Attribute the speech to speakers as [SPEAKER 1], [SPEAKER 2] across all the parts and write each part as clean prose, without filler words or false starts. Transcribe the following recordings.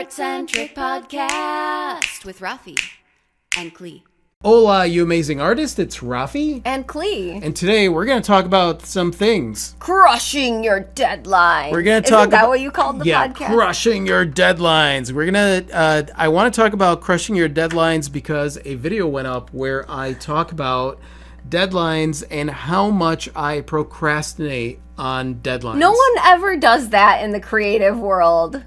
[SPEAKER 1] Art-Centric Podcast with Rafi and Klee.
[SPEAKER 2] Hola, you amazing artist. It's Rafi.
[SPEAKER 1] And Klee.
[SPEAKER 2] And today we're going to talk about some things.
[SPEAKER 1] Crushing your deadlines.
[SPEAKER 2] We're going to talk
[SPEAKER 1] Isn't that what you called the podcast?
[SPEAKER 2] Crushing your deadlines. We're going to, I want to talk about crushing your deadlines because a video went up where I talk about deadlines and how much I procrastinate on deadlines.
[SPEAKER 1] No one ever does that in the creative world.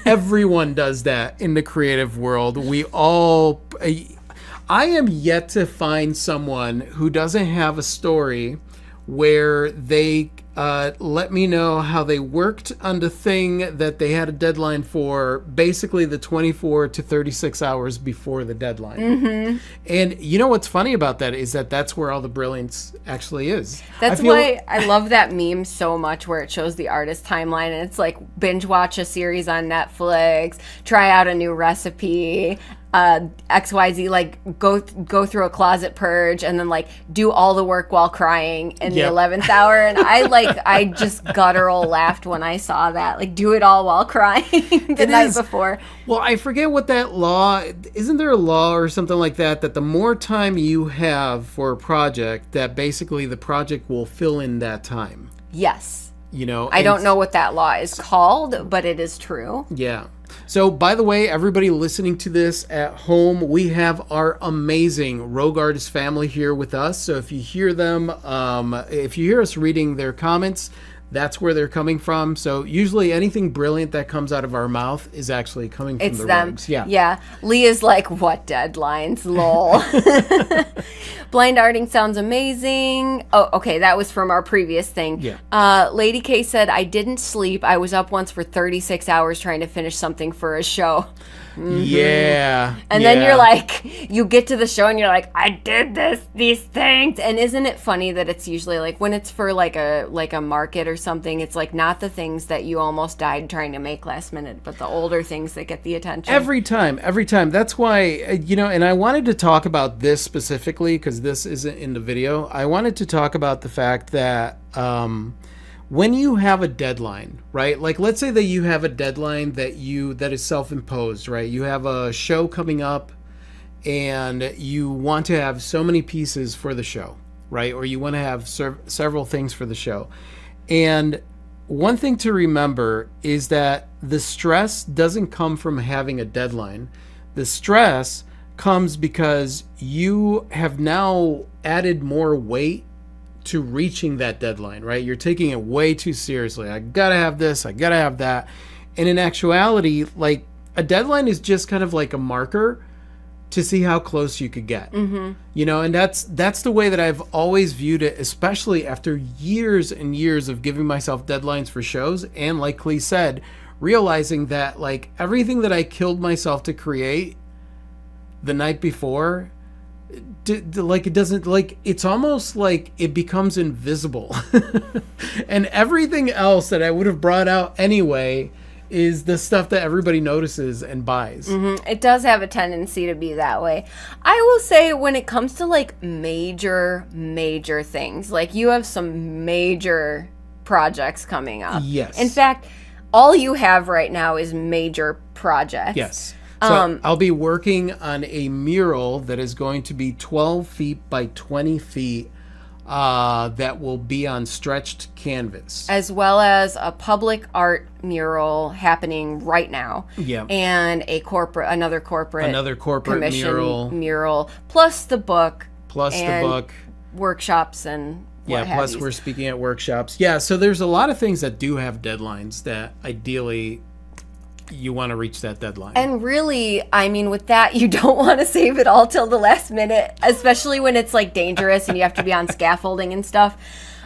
[SPEAKER 2] Everyone does that in the creative world. We all... I am yet to find someone who doesn't have a story where they let me know how they worked on the thing that they had a deadline for basically the 24 to 36 hours before the deadline. Mm-hmm. And you know what's funny about that is that that's where all the brilliance actually is.
[SPEAKER 1] That's why I love that meme so much where it shows the artist timeline and it's like binge watch a series on Netflix, try out a new recipe, XYZ, like go through a closet purge and then like do all the work while crying in the 11th hour. And I just guttural laughed when I saw that, like do it all while crying the night before.
[SPEAKER 2] Well, I forget what that law, isn't there a law or something like that the more time you have for a project, that basically the project will fill in that time?
[SPEAKER 1] Yes.
[SPEAKER 2] You know,
[SPEAKER 1] I don't know what that law is called, but it is true.
[SPEAKER 2] Yeah. So, by the way, everybody listening to this at home, we have our amazing Rogue Artist family here with us. So if you hear them, if you hear us reading their comments, that's where they're coming from. So usually anything brilliant that comes out of our mouth is actually coming from the Rogues. Yeah.
[SPEAKER 1] Yeah. Lee is like, what deadlines? Lol. Blind arting sounds amazing. Oh, okay. That was from our previous thing.
[SPEAKER 2] Yeah.
[SPEAKER 1] Lady K said, I didn't sleep. I was up once for 36 hours trying to finish something for a show. Mm-hmm.
[SPEAKER 2] Yeah.
[SPEAKER 1] And then you're like, you get to the show and you're like, I did these things. And isn't it funny that it's usually like when it's for like a market or something, it's like not the things that you almost died trying to make last minute, but the older things that get the attention.
[SPEAKER 2] Every time. That's why, and I wanted to talk about this specifically because this isn't in the video. I wanted to talk about the fact that, when you have a deadline, right? Like, let's say that you have a deadline that is self-imposed, right? You have a show coming up and you want to have so many pieces for the show, right? Or you want to have several things for the show. And one thing to remember is that the stress doesn't come from having a deadline. The stress comes because you have now added more weight to reaching that deadline, right? You're taking it way too seriously. I gotta have this, I gotta have that. And in actuality, like a deadline is just kind of like a marker to see how close you could get. Mm-hmm. And that's the way that I've always viewed it, especially after years and years of giving myself deadlines for shows. And like Klee said, realizing that like everything that I killed myself to create the night before, like it doesn't, like it's almost like it becomes invisible. And everything else that I would have brought out anyway is the stuff that everybody notices and buys.
[SPEAKER 1] Mm-hmm. It does have a tendency to be that way. I will say when it comes to like major things, like you have some major projects coming up.
[SPEAKER 2] Yes.
[SPEAKER 1] In fact, all you have right now is major projects.
[SPEAKER 2] Yes. So I'll be working on a mural that is going to be 12 feet by 20 feet that will be on stretched canvas.
[SPEAKER 1] As well as a public art mural happening right now.
[SPEAKER 2] Yeah.
[SPEAKER 1] And another corporate mural. Plus the book. Workshops and what have
[SPEAKER 2] plus
[SPEAKER 1] you.
[SPEAKER 2] We're speaking at workshops. Yeah, so there's a lot of things that do have deadlines that ideally you want to reach that deadline.
[SPEAKER 1] And really, I mean, with that, you don't want to save it all till the last minute, especially when it's like dangerous and you have to be on scaffolding and stuff.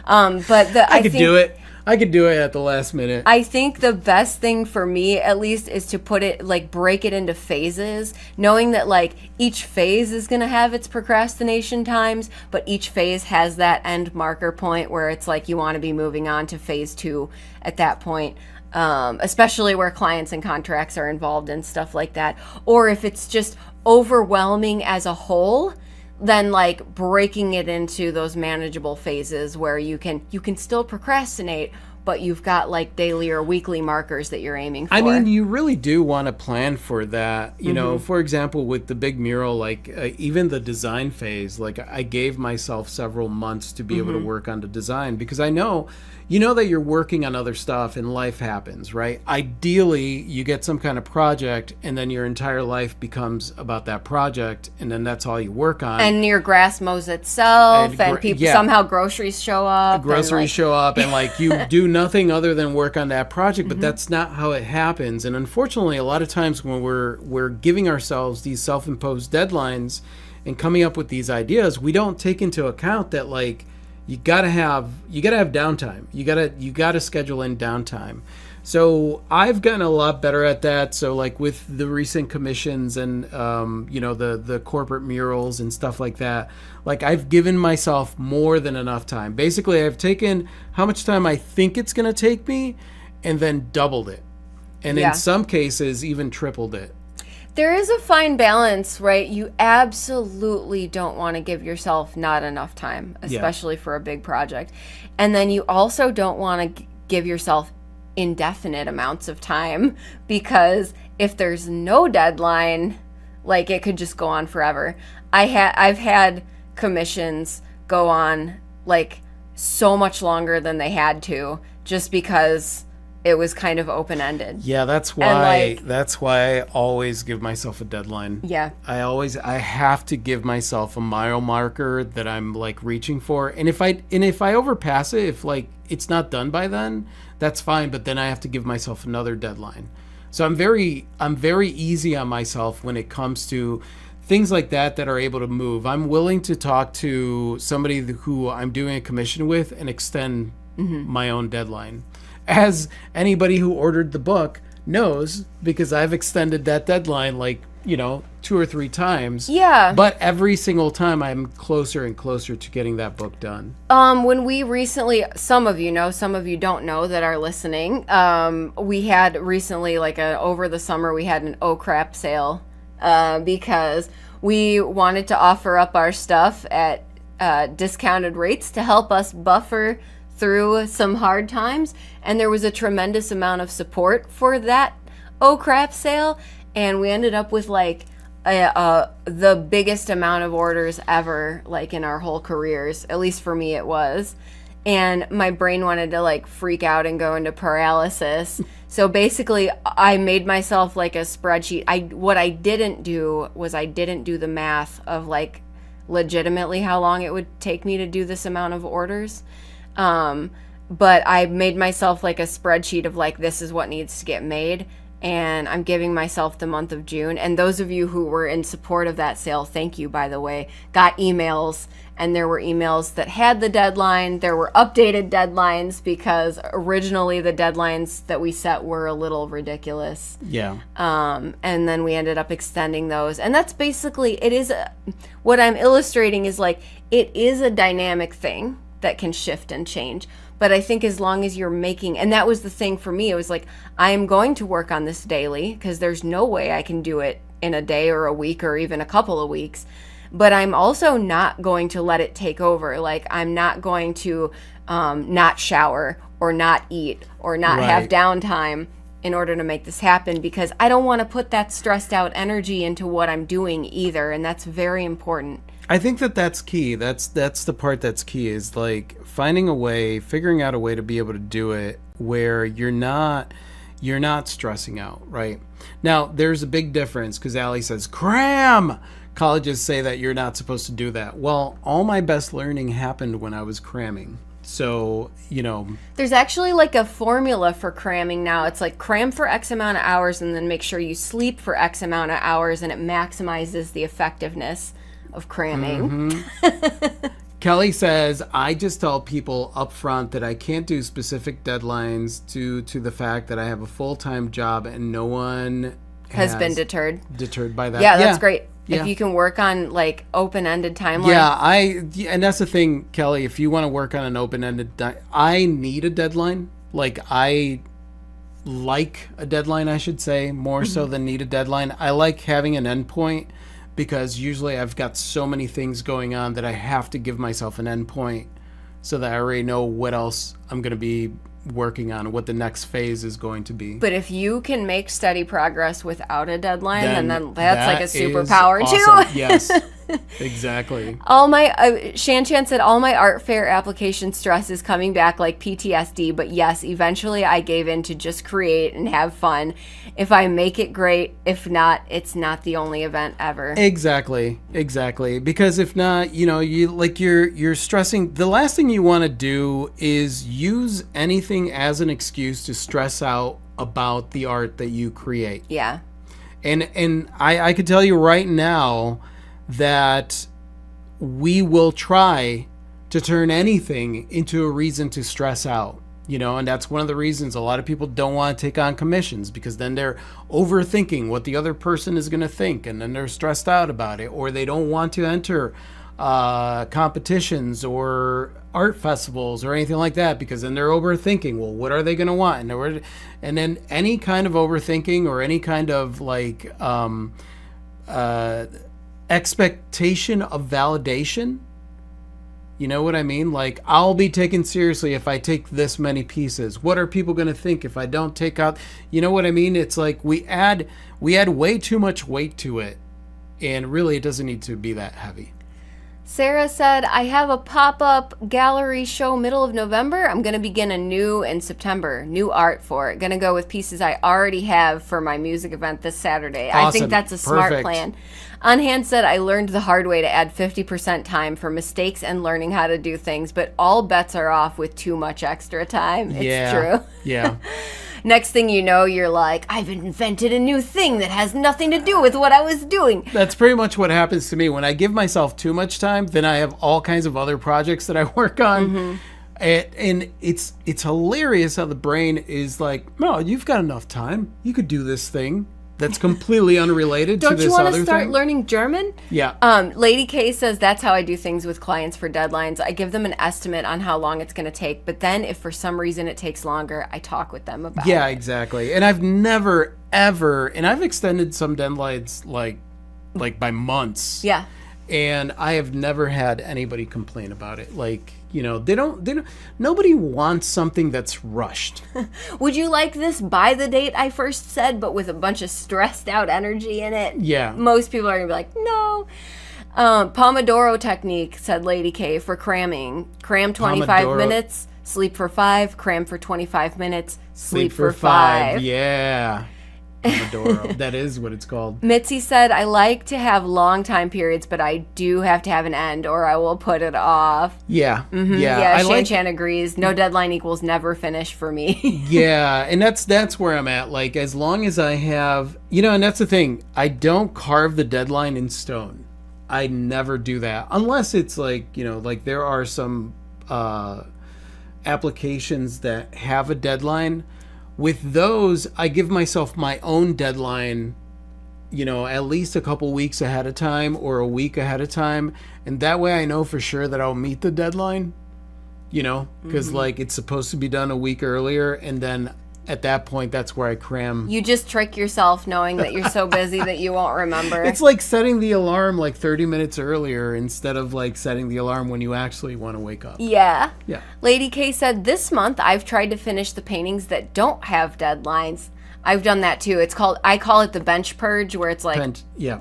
[SPEAKER 1] I could
[SPEAKER 2] do it. I could do it at the last minute.
[SPEAKER 1] I think the best thing for me, at least, is to break it into phases, knowing that like each phase is going to have its procrastination times, but each phase has that end marker point where it's like you want to be moving on to phase 2 at that point. Especially where clients and contracts are involved and stuff like that. Or if it's just overwhelming as a whole, then like breaking it into those manageable phases where you can still procrastinate, but you've got like daily or weekly markers that you're aiming for.
[SPEAKER 2] I mean, you really do want to plan for that. You know, for example, with the big mural, like even the design phase, like I gave myself several months to be able to work on the design, because I know, you know, that you're working on other stuff and life happens, right? Ideally, you get some kind of project and then your entire life becomes about that project, and then that's all you work on.
[SPEAKER 1] And your grass mows itself, and people
[SPEAKER 2] yeah.
[SPEAKER 1] somehow groceries show up.
[SPEAKER 2] Groceries show up, and like you do nothing other than work on that project, but that's not how it happens. And unfortunately, a lot of times when we're giving ourselves these self-imposed deadlines and coming up with these ideas, we don't take into account that like you gotta have downtime. You gotta schedule in downtime. So I've gotten a lot better at that. So like with the recent commissions and you know, the corporate murals and stuff like that, like I've given myself more than enough time. Basically, I've taken how much time I think it's gonna take me and then doubled it. And in some cases even tripled it.
[SPEAKER 1] There is a fine balance, right? You absolutely don't want to give yourself not enough time, especially for a big project. And then you also don't want to give yourself indefinite amounts of time, because if there's no deadline, like it could just go on forever. I've had commissions go on like so much longer than they had to, just because it was kind of open-ended.
[SPEAKER 2] Yeah, that's why I always give myself a deadline.
[SPEAKER 1] Yeah.
[SPEAKER 2] I have to give myself a mile marker that I'm like reaching for. And if I overpass it, if like it's not done by then, that's fine, but then I have to give myself another deadline. So I'm very easy on myself when it comes to things like that are able to move. I'm willing to talk to somebody who I'm doing a commission with and extend my own deadline. As anybody who ordered the book knows, because I've extended that deadline like, you know, 2 or 3 times.
[SPEAKER 1] Yeah.
[SPEAKER 2] But every single time I'm closer and closer to getting that book done.
[SPEAKER 1] When we recently, some of you know, some of you don't know that are listening, we had recently, like over the summer, we had an oh crap sale, because we wanted to offer up our stuff at discounted rates to help us buffer through some hard times, and there was a tremendous amount of support for that oh crap sale, and we ended up with like the biggest amount of orders ever, like in our whole careers. At least for me it was. And my brain wanted to like freak out and go into paralysis. So basically I made myself like a spreadsheet. What I didn't do was I didn't do the math of like legitimately how long it would take me to do this amount of orders. But I made myself like a spreadsheet of like, this is what needs to get made. And I'm giving myself the month of June. And those of you who were in support of that sale, thank you, by the way, got emails. And there were emails that had the deadline. There were updated deadlines, because originally the deadlines that we set were a little ridiculous.
[SPEAKER 2] Yeah.
[SPEAKER 1] And then we ended up extending those. And that's basically, what I'm illustrating is like, it is a dynamic thing that can shift and change. But I think as long as you're making, and that was the thing for me, it was like, I am going to work on this daily, because there's no way I can do it in a day or a week or even a couple of weeks. But I'm also not going to let it take over. Like, I'm not going to not shower or not eat or not have downtime in order to make this happen, because I don't want to put that stressed out energy into what I'm doing either. And that's very important.
[SPEAKER 2] I think that's key. That's the part that's key, is like figuring out a way to be able to do it where you're not stressing out, right? Now, there's a big difference, because Allie says, cram! Colleges say that you're not supposed to do that. Well, all my best learning happened when I was cramming. So, you know.
[SPEAKER 1] There's actually like a formula for cramming now. It's like cram for X amount of hours and then make sure you sleep for X amount of hours, and it maximizes the effectiveness of cramming.
[SPEAKER 2] Kelly says, I just tell people up front that I can't do specific deadlines due to the fact that I have a full-time job and no one
[SPEAKER 1] has been deterred
[SPEAKER 2] by that.
[SPEAKER 1] Yeah, that's great.
[SPEAKER 2] Yeah.
[SPEAKER 1] If you can work on like open-ended timeline.
[SPEAKER 2] Yeah, and that's the thing, Kelly, if you want to work on an open-ended, I need a deadline. Like, I like a deadline, I should say, more so than need a deadline. I like having an endpoint, because usually I've got so many things going on that I have to give myself an endpoint so that I already know what else I'm going to be working on, what the next phase is going to be.
[SPEAKER 1] But if you can make steady progress without a deadline, then that's
[SPEAKER 2] that
[SPEAKER 1] like a
[SPEAKER 2] is
[SPEAKER 1] superpower
[SPEAKER 2] awesome.
[SPEAKER 1] too.
[SPEAKER 2] Yes, exactly.
[SPEAKER 1] All my Shan said all my art fair application stress is coming back like PTSD, but yes, eventually I gave in to just create and have fun. If I make it, great. If not, it's not the only event ever.
[SPEAKER 2] Exactly. Because if not, you're stressing. The last thing you want to do is use anything as an excuse to stress out about the art that you create.
[SPEAKER 1] Yeah.
[SPEAKER 2] And I could tell you right now that we will try to turn anything into a reason to stress out. And that's one of the reasons a lot of people don't want to take on commissions, because then they're overthinking what the other person is going to think, and then they're stressed out about it, or they don't want to enter competitions or art festivals or anything like that, because then they're overthinking, well, what are they going to want? And then any kind of overthinking or any kind of expectation of validation. You know what I mean? Like, I'll be taken seriously if I take this many pieces. What are people going to think if I don't take out? You know what I mean? It's like we add way too much weight to it, and really it doesn't need to be that heavy.
[SPEAKER 1] Sarah said, I have a pop-up gallery show middle of November. I'm going to begin a new in September. New art for it. Going to go with pieces I already have for my music event this Saturday.
[SPEAKER 2] Awesome.
[SPEAKER 1] I think that's a smart
[SPEAKER 2] Perfect.
[SPEAKER 1] plan. Anhan said, I learned the hard way to add 50% time for mistakes and learning how to do things, but all bets are off with too much extra time. It's true.
[SPEAKER 2] Yeah.
[SPEAKER 1] Next thing you know, you're like, I've invented a new thing that has nothing to do with what I was doing.
[SPEAKER 2] That's pretty much what happens to me. When I give myself too much time, then I have all kinds of other projects that I work on. Mm-hmm. And it's hilarious how the brain is like, no, you've got enough time. You could do this thing that's completely unrelated to this other thing.
[SPEAKER 1] Don't you want to start learning German?
[SPEAKER 2] Yeah.
[SPEAKER 1] Lady K says that's how I do things with clients for deadlines. I give them an estimate on how long it's going to take, but then if for some reason it takes longer, I talk with them about it.
[SPEAKER 2] Yeah, exactly. And I've never, ever, and I've extended some deadlines like by months.
[SPEAKER 1] Yeah.
[SPEAKER 2] And I have never had anybody complain about it. Like, they don't, nobody wants something that's rushed.
[SPEAKER 1] Would you like this by the date I first said, but with a bunch of stressed out energy in it?
[SPEAKER 2] Yeah.
[SPEAKER 1] Most people are going to be like, no. Pomodoro technique, said Lady K, for cramming. Cram 25 minutes, sleep for 5, cram for 25 minutes, sleep for 5.
[SPEAKER 2] Yeah. Pomodoro. That is what it's called.
[SPEAKER 1] Mitzi said, I like to have long time periods, but I do have to have an end or I will put it off.
[SPEAKER 2] Yeah.
[SPEAKER 1] Mm-hmm. Yeah, Shan agrees. No deadline equals never finish for me.
[SPEAKER 2] Yeah, and that's where I'm at. Like, as long as I have, and that's the thing. I don't carve the deadline in stone. I never do that. Unless it's like, like there are some applications that have a deadline. With those, I give myself my own deadline, at least a couple weeks ahead of time or a week ahead of time. And that way I know for sure that I'll meet the deadline, because like it's supposed to be done a week earlier. And then at that point, that's where I cram.
[SPEAKER 1] You just trick yourself knowing that you're so busy that you won't remember.
[SPEAKER 2] It's like setting the alarm like 30 minutes earlier instead of like setting the alarm when you actually want to wake up.
[SPEAKER 1] Yeah.
[SPEAKER 2] Yeah.
[SPEAKER 1] Lady K said, this month I've tried to finish the paintings that don't have deadlines. I've done that too. I call it the bench purge, where it's like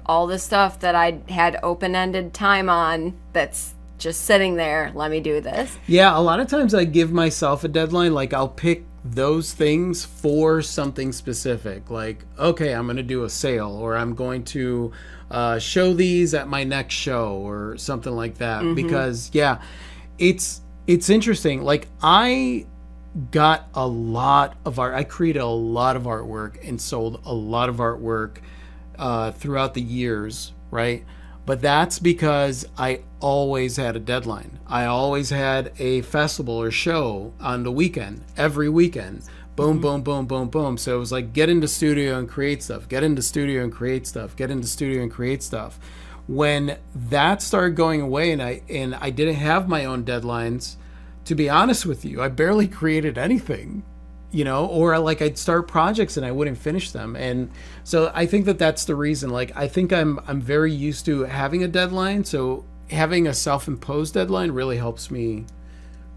[SPEAKER 1] all the stuff that I had open-ended time on that's just sitting there. Let me do this.
[SPEAKER 2] Yeah. A lot of times I give myself a deadline. Like I'll pick those things for something specific, like, okay, I'm going to do a sale, or I'm going to show these at my next show or something like that. Mm-hmm. Because it's interesting. Like I got a lot of art. I created a lot of artwork and sold a lot of artwork throughout the years. Right. But that's because I always had a deadline. I always had a festival or show on the weekend, every weekend. Boom, boom, boom, boom, boom. So it was like, get into studio and create stuff, get into studio and create stuff, get into studio and create stuff. When that started going away and I didn't have my own deadlines, to be honest with you, I barely created anything. Or like I'd start projects and I wouldn't finish them. And so I think that's the reason. Like, I think I'm very used to having a deadline. So having a self-imposed deadline really helps me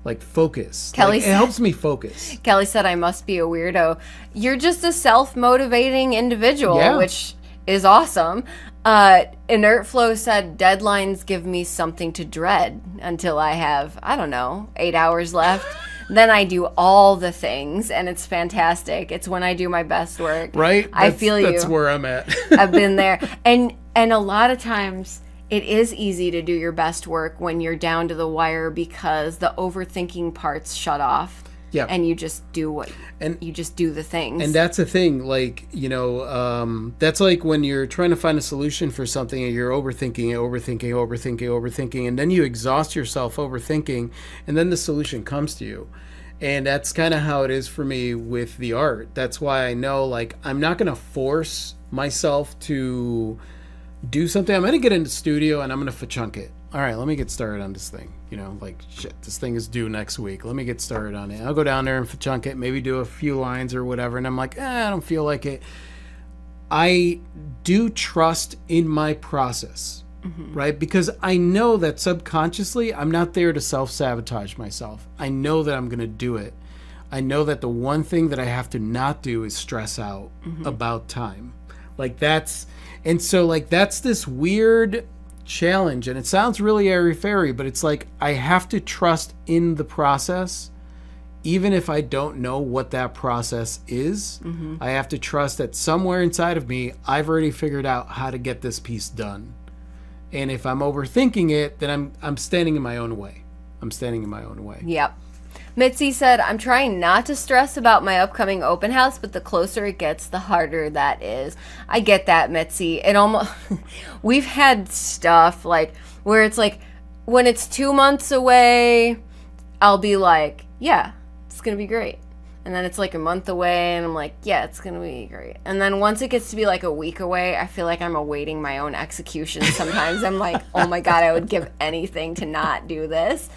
[SPEAKER 2] like focus.
[SPEAKER 1] Kelly
[SPEAKER 2] Like, it
[SPEAKER 1] said-
[SPEAKER 2] helps me focus.
[SPEAKER 1] Kelly said I must be a weirdo. You're just a self-motivating individual,
[SPEAKER 2] Yeah.
[SPEAKER 1] which is awesome. Inert Flow said deadlines give me something to dread until I have, I don't know, 8 hours left. Then I do all the things, and it's fantastic. It's when I do my best work.
[SPEAKER 2] Right?
[SPEAKER 1] I feel you.
[SPEAKER 2] That's where I'm at.
[SPEAKER 1] I've been there. And a lot of times it is easy to do your best work when you're down to the wire because the overthinking parts shut off.
[SPEAKER 2] Yeah.
[SPEAKER 1] And you just do
[SPEAKER 2] And-
[SPEAKER 1] you just do the things.
[SPEAKER 2] And that's the thing, like, that's like when you're trying to find a solution for something and you're overthinking, and then you exhaust yourself overthinking, and then the solution comes to you. And that's kind of how it is for me with the art. That's why I know, like, I'm not going to force myself to do something. I'm going to get into the studio and I'm going to chunk it. All right, let me get started on this thing. Like, shit, this thing is due next week. Let me get started on it. I'll go down there and chunk it, maybe do a few lines or whatever. And I'm like, I don't feel like it. I do trust in my process, right? Because I know that subconsciously I'm not there to self-sabotage myself. I know that I'm going to do it. I know that the one thing that I have to not do is stress out about time. Like, that's this weird challenge, and it sounds really airy-fairy, but it's like I have to trust in the process, even if I don't know what that process is. I have to trust that somewhere inside of me I've already figured out how to get this piece done. And if I'm overthinking it, then I'm standing in my own way.
[SPEAKER 1] Yep. Mitzi said, I'm trying not to stress about my upcoming open house, but the closer it gets, the harder that is. I get that, Mitzi. It almost, we've had stuff like where it's like, when it's 2 months away, I'll be like, yeah, it's going to be great. And then it's like a month away, and I'm like, yeah, it's going to be great. And then once it gets to be like a week away, I feel like I'm awaiting my own execution. Sometimes I'm like, oh my God, I would give anything to not do this.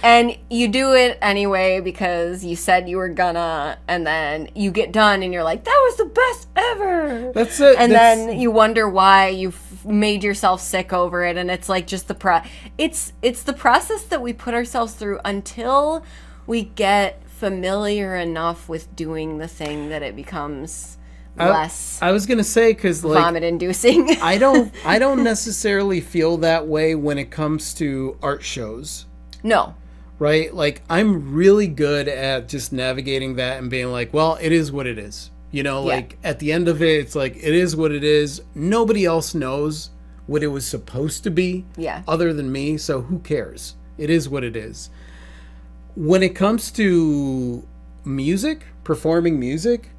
[SPEAKER 1] And you do it anyway because you said you were gonna, and then you get done and you're like, that was the best ever.
[SPEAKER 2] That's it.
[SPEAKER 1] And then you wonder why you've made yourself sick over it, and it's like just it's the process that we put ourselves through until we get familiar enough with doing the thing that it becomes less
[SPEAKER 2] I was gonna say, because like
[SPEAKER 1] vomit inducing.
[SPEAKER 2] I don't necessarily feel that way when it comes to art shows.
[SPEAKER 1] No.
[SPEAKER 2] Right? Like, I'm really good at just navigating that and being like, well, it is what it is. Like, at the end of it, it's like, it is what it is. Nobody else knows what it was supposed to be other than me, so who cares? It is what it is. When it comes to music, performing music,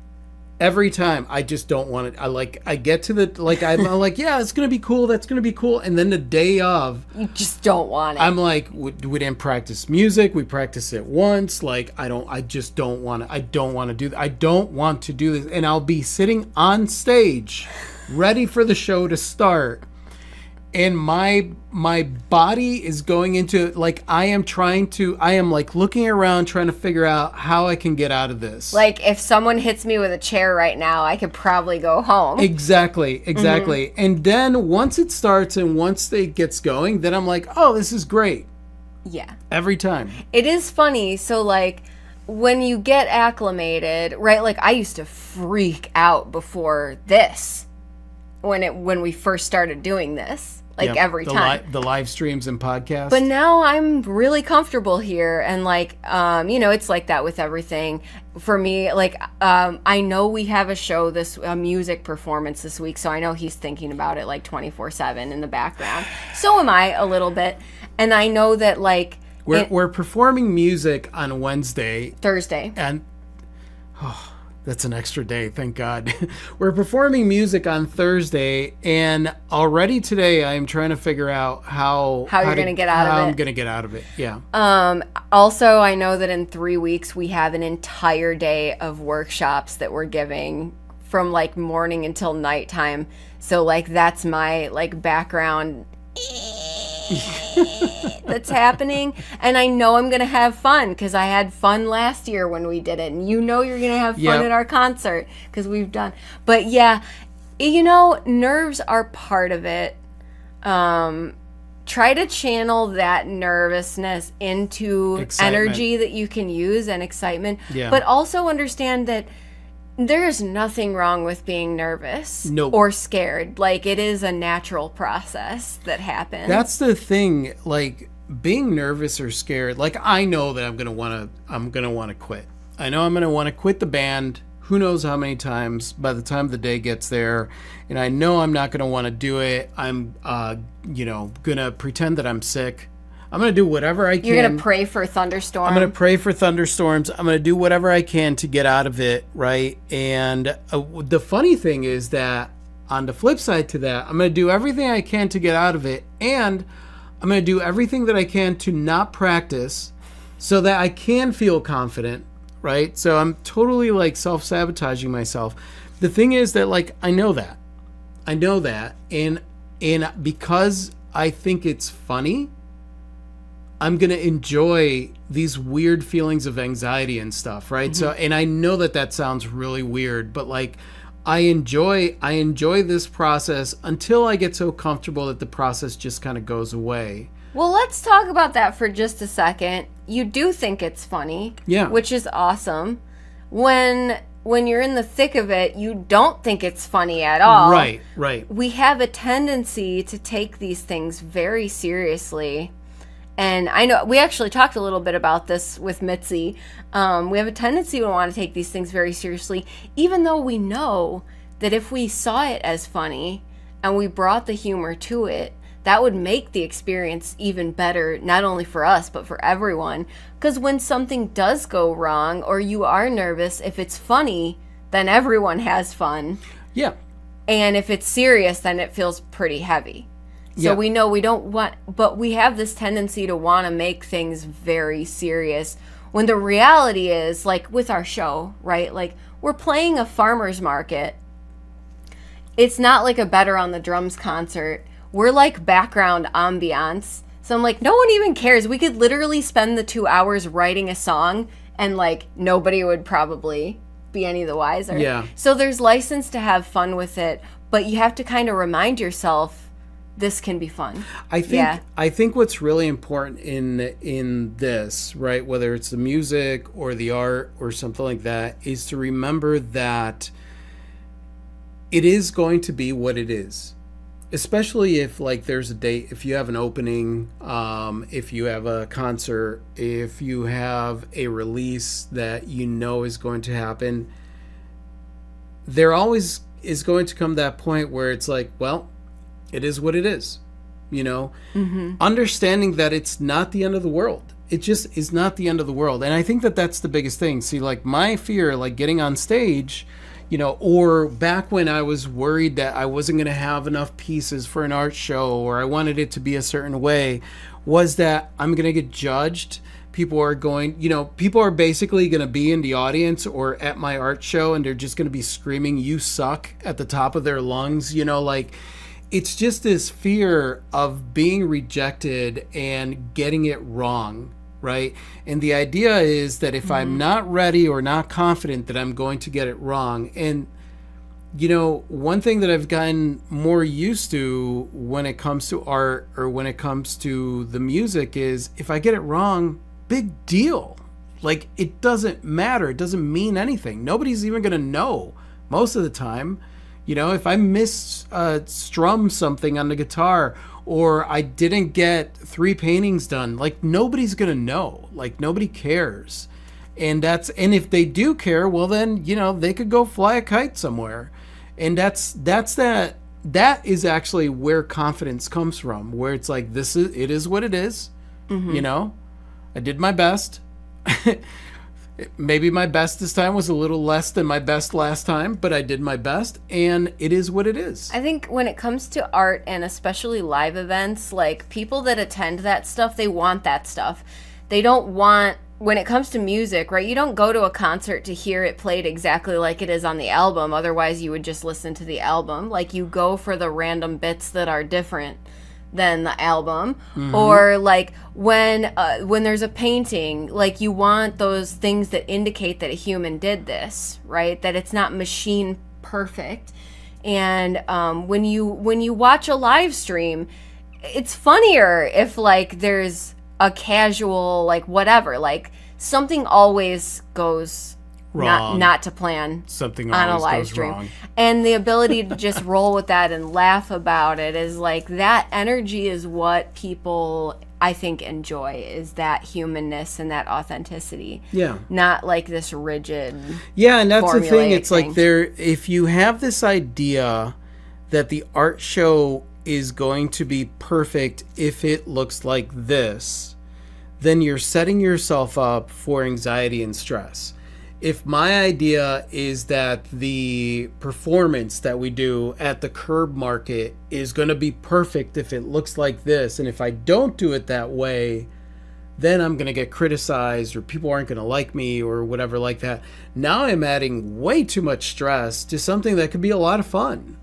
[SPEAKER 2] every time I just don't want it. I get to the, like, I'm like, yeah, it's going to be cool. That's going to be cool. And then the day of,
[SPEAKER 1] You just don't want it.
[SPEAKER 2] I'm like, we didn't practice music. We practiced it once. Like, I just don't want to. I don't want to do that. I don't want to do this. And I'll be sitting on stage, ready for the show to start. And my body is going into, like, I am like looking around trying to figure out how I can get out of this.
[SPEAKER 1] Like, if someone hits me with a chair right now, I could probably go home.
[SPEAKER 2] Exactly. And then once it starts and once it gets going, then I'm like, oh, this is great.
[SPEAKER 1] Yeah.
[SPEAKER 2] Every time.
[SPEAKER 1] It is funny. So, like, when you get acclimated, right? Like, I used to freak out before this when we first started doing this. Like, every time.
[SPEAKER 2] The live streams and podcasts.
[SPEAKER 1] But now I'm really comfortable here, and like, it's like that with everything. For me, like, I know we have a music performance this week, so I know he's thinking about it like 24/7 in the background. So am I a little bit, and I know that like
[SPEAKER 2] we're performing music on
[SPEAKER 1] Thursday,
[SPEAKER 2] and that's an extra day, thank God. We're performing music on Thursday, and already today I am trying to figure out how
[SPEAKER 1] you're going to get out of it.
[SPEAKER 2] How I'm going to get out of it, yeah.
[SPEAKER 1] Also, I know that in 3 weeks we have an entire day of workshops that we're giving from like morning until nighttime. So like that's my like background that's happening, and I know I'm gonna have fun because I had fun last year when we did it, and you're gonna have fun at our concert because we've done. But yeah, nerves are part of it. try to channel that nervousness into
[SPEAKER 2] Excitement.
[SPEAKER 1] energy that you can use and excitement.
[SPEAKER 2] Yeah.
[SPEAKER 1] But also understand that there's nothing wrong with being nervous
[SPEAKER 2] Nope.
[SPEAKER 1] or scared. Like, it is a natural process that happens.
[SPEAKER 2] That's the thing, like being nervous or scared. Like I know that I'm gonna want to quit. I know I'm gonna want to quit the band. Who knows how many times by the time the day gets there, and I know I'm not gonna want to do it. I'm gonna pretend that I'm sick. I'm gonna do whatever I can.
[SPEAKER 1] You're going to pray for a thunderstorm.
[SPEAKER 2] I'm going to pray for thunderstorms. I'm going to do whatever I can to get out of it, right? And the funny thing is that on the flip side to that, I'm going to do everything I can to get out of it, and I'm going to do everything that I can to not practice so that I can feel confident, right? So I'm totally like self-sabotaging myself. The thing is that like I know that. And because I think it's funny, I'm going to enjoy these weird feelings of anxiety and stuff, right? So, and I know that sounds really weird, but like I enjoy this process until I get so comfortable that the process just kind of goes away.
[SPEAKER 1] Well, let's talk about that for just a second. You do think it's funny,
[SPEAKER 2] Yeah.
[SPEAKER 1] which is awesome. When you're in the thick of it, you don't think it's funny at all.
[SPEAKER 2] Right.
[SPEAKER 1] We have a tendency to take these things very seriously. And I know we actually talked a little bit about this with Mitzi. We have a tendency to want to take these things very seriously, even though we know that if we saw it as funny and we brought the humor to it, that would make the experience even better, not only for us, but for everyone. Because when something does go wrong or you are nervous, if it's funny, then everyone has fun.
[SPEAKER 2] Yeah.
[SPEAKER 1] And if it's serious, then it feels pretty heavy. So
[SPEAKER 2] Yeah.
[SPEAKER 1] we know we don't want, but we have this tendency to want to make things very serious when the reality is, like with our show, right? Like we're playing a farmer's market. It's not like a Better on the Drums concert. We're like background ambiance. So I'm like, no one even cares. We could literally spend the 2 hours writing a song and like nobody would probably be any the wiser.
[SPEAKER 2] Yeah.
[SPEAKER 1] So there's license to have fun with it, but you have to kind of remind yourself this can be fun.
[SPEAKER 2] I think what's really important in this, right, whether it's the music or the art or something like that, is to remember that it is going to be what it is. Especially if like there's a date, if you have an opening, if you have a concert, if you have a release that you know is going to happen, there always is going to come that point where it's like, well, it is what it is, understanding that it's not the end of the world. It just is not the end of the world. And I think that that's the biggest thing. See, like my fear, like getting on stage, or back when I was worried that I wasn't going to have enough pieces for an art show or I wanted it to be a certain way, was that I'm going to get judged. People are basically going to be in the audience or at my art show and they're just going to be screaming, "You suck," at the top of their lungs, like it's just this fear of being rejected and getting it wrong, right? And the idea is that if I'm not ready or not confident that I'm going to get it wrong. And, one thing that I've gotten more used to when it comes to art or when it comes to the music is if I get it wrong, big deal. Like, it doesn't matter. It doesn't mean anything. Nobody's even going to know most of the time. If I strum something on the guitar or I didn't get 3 paintings done, like nobody's going to know. Like nobody cares. And if they do care, well then, they could go fly a kite somewhere. And that is actually where confidence comes from, where it's like it is what it is. I did my best. Maybe my best this time was a little less than my best last time, but I did my best, and it is what it is.
[SPEAKER 1] I think when it comes to art and especially live events, like people that attend that stuff, they want that stuff. They don't want, when it comes to music, right? You don't go to a concert to hear it played exactly like it is on the album. Otherwise, you would just listen to the album. Like you go for the random bits that are different than the album. Or like when there's a painting, like you want those things that indicate that a human did this, right? That it's not machine perfect. And when you watch a live stream, it's funnier if like there's a casual like whatever, like something always goes
[SPEAKER 2] Wrong.
[SPEAKER 1] not to plan
[SPEAKER 2] Something
[SPEAKER 1] on a
[SPEAKER 2] always
[SPEAKER 1] live
[SPEAKER 2] goes
[SPEAKER 1] stream.
[SPEAKER 2] wrong.
[SPEAKER 1] And the ability to just roll with that and laugh about it is like that energy is what people I think enjoy, is that humanness and that authenticity.
[SPEAKER 2] Yeah.
[SPEAKER 1] Not like this rigid.
[SPEAKER 2] Yeah, and that's the thing.
[SPEAKER 1] formulaic
[SPEAKER 2] It's like
[SPEAKER 1] thing.
[SPEAKER 2] if you have this idea that the art show is going to be perfect if it looks like this, then you're setting yourself up for anxiety and stress. If my idea is that the performance that we do at the Curb Market is going to be perfect if it looks like this, and if I don't do it that way, then I'm going to get criticized or people aren't going to like me or whatever like that. Now I'm adding way too much stress to something that could be a lot of fun.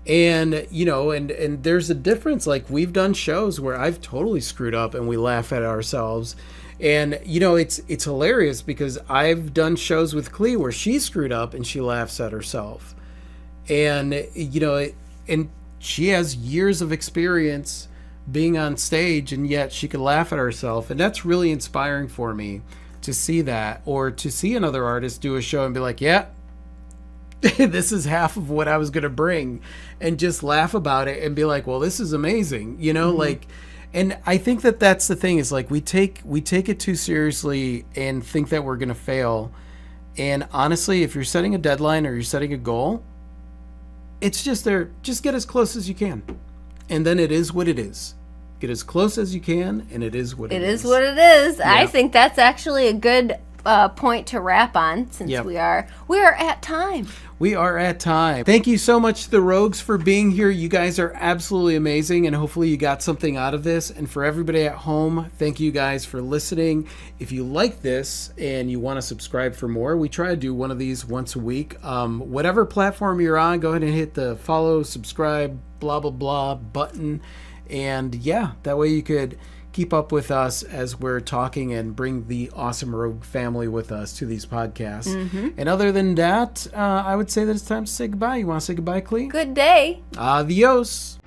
[SPEAKER 2] And, you know, and there's a difference. Like, we've done shows where I've totally screwed up and we laugh at ourselves. And, you know, it's hilarious because I've done shows with Clee where she screwed up and she laughs at herself. And, you know, and she has years of experience being on stage, and yet she could laugh at herself. And that's really inspiring for me to see that, or to see another artist do a show and be like, yeah, this is half of what I was going to bring, and just laugh about it and be like, well, this is amazing, you know, like, and I think that that's the thing, is like we take it too seriously and think that we're going to fail. And honestly, if you're setting a deadline or you're setting a goal, it's just there, just get as close as you can. And then it is what it is. Get as close as you can, and it is what it is.
[SPEAKER 1] It is what it is. I
[SPEAKER 2] Yeah.
[SPEAKER 1] think that's actually a good point to wrap on, since
[SPEAKER 2] Yep.
[SPEAKER 1] we are at time.
[SPEAKER 2] We are at time. Thank you so much to the Rogues for being here. You guys are absolutely amazing, and hopefully you got something out of this. And for everybody at home, thank you guys for listening. If you like this and you want to subscribe for more, we try to do one of these once a week. Whatever platform you're on, go ahead and hit the follow, subscribe, blah, blah, blah button. And yeah, that way you could keep up with us as we're talking and bring the awesome Rogue family with us to these podcasts. And other than that, I would say that it's time to say goodbye. You want to say goodbye, Clee?
[SPEAKER 1] Good day.
[SPEAKER 2] Adios.